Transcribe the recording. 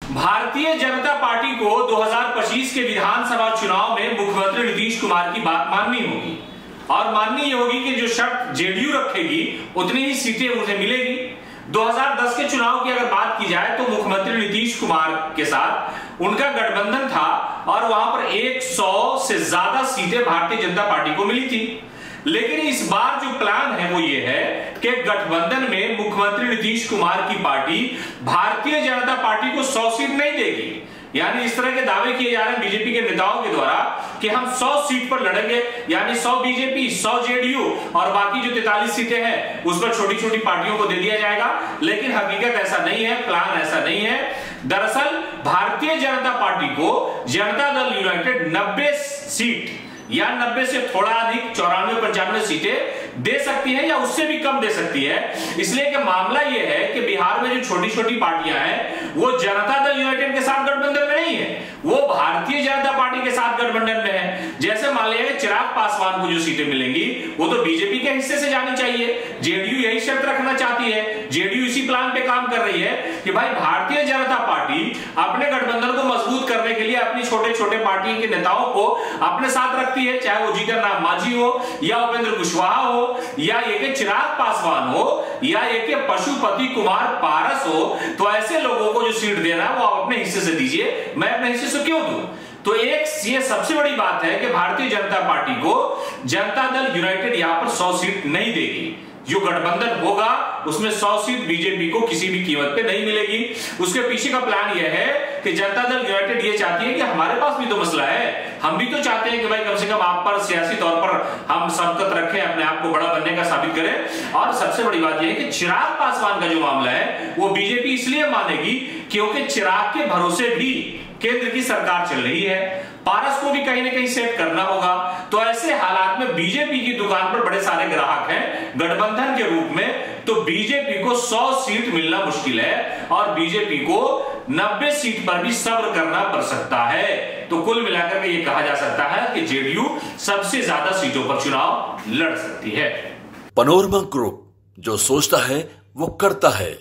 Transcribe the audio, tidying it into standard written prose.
Bharatiya Janata party को 2025 के विधानसभा चुनाव में मुख्यमंत्री नीतीश कुमार की बात माननी होगी और माननी होगी कि जो शर्त जेडीयू रखेगी उतनी ही सीटें उन्हें मिलेगी। 2010 के चुनाव की अगर बात की जाए तो मुख्यमंत्री नीतीश कुमार के साथ उनका गठबंधन था और वहां पर 100 से ज्यादा सीटें भारतीय जनता पार्टी को मिली थी। लेकिन इस बार जो प्लान है वो ये है कि गठबंधन में मुख्यमंत्री नीतीश कुमार की पार्टी भारतीय जनता पार्टी को 100 सीट नहीं देगी। यानी इस तरह के दावे किए जा रहे हैं बीजेपी के नेताओं के द्वारा कि हम 100 सीट पर लड़ेंगे, यानी 100 बीजेपी, 100 जेडीयू और बाकी जो 43 सीटें हैं उस पर छोटी छोटी पार्टियों को दे दिया जाएगा। लेकिन हकीकत ऐसा नहीं है, प्लान ऐसा नहीं है। दरअसल भारतीय जनता पार्टी को जनता दल यूनाइटेड 90 सीट या 90 से थोड़ा अधिक 94-95 सीटें दे सकती है या उससे भी कम दे सकती है। इसलिए कि मामला यह है कि बिहार में जो छोटी छोटी पार्टियां हैं वो जनता दल यूनाइटेड के साथ गठबंधन में नहीं है, वो भारतीय जनता पार्टी के साथ गठबंधन में है। जैसे मान लिया चिराग पासवान को जो सीटें मिलेंगी वो तो बीजेपी के हिस्से से जानी चाहिए। जेडीयू यही शर्त रखना चाहती है, जेडीयू इसी प्लान पे काम कर रही है कि भाई भारतीय जनता पार्टी अपने गठबंधन को मजबूत करने के लिए अपनी छोटे छोटे पार्टी के नेताओं को अपने साथ रखती है, चाहे वो जीतन राम मांझी हो या उपेंद्र कुशवाहा हो या ये चिराग पासवान हो या ये पशुपति कुमार पारस हो। तो ऐसे लोगों को जो सीट देना है वो आप अपने हिस्से से दीजिए, मैं अपने हिस्से से क्यों दूं। तो एक ये सबसे बड़ी बात है कि भारतीय जनता पार्टी को जनता दल यूनाइटेड यहां पर 100 सीट नहीं देगी। जो गठबंधन होगा उसमें 100 सीट बीजेपी को किसी भी कीमत पे नहीं मिलेगी। उसके पीछे का प्लान यह है कि जनता दल यूनाइटेड ये चाहती है कि हमारे पास भी तो मसला है, हम भी तो चाहते हैं कि भाई कम से कम आप पर सियासी तौर पर हम सबकत रखें, अपने आप को बड़ा बनने का साबित करें। और सबसे बड़ी बात यह है कि चिराग पासवान का जो मामला है वो बीजेपी इसलिए मानेगी क्योंकि चिराग के भरोसे भी केंद्र की सरकार चल रही है, पारस को भी कहीं ना कहीं सेट करना होगा। तो ऐसे हालात में बीजेपी की दुकान पर बड़े सारे ग्राहक हैं गठबंधन के रूप में, तो बीजेपी को 100 सीट मिलना मुश्किल है और बीजेपी को 90 सीट पर भी सब्र करना पड़ सकता है। तो कुल मिलाकर के ये कहा जा सकता है कि जेडीयू सबसे ज्यादा सीटों पर चुनाव लड़ सकती है। पैनोरमा ग्रुप, जो सोचता है वो करता है।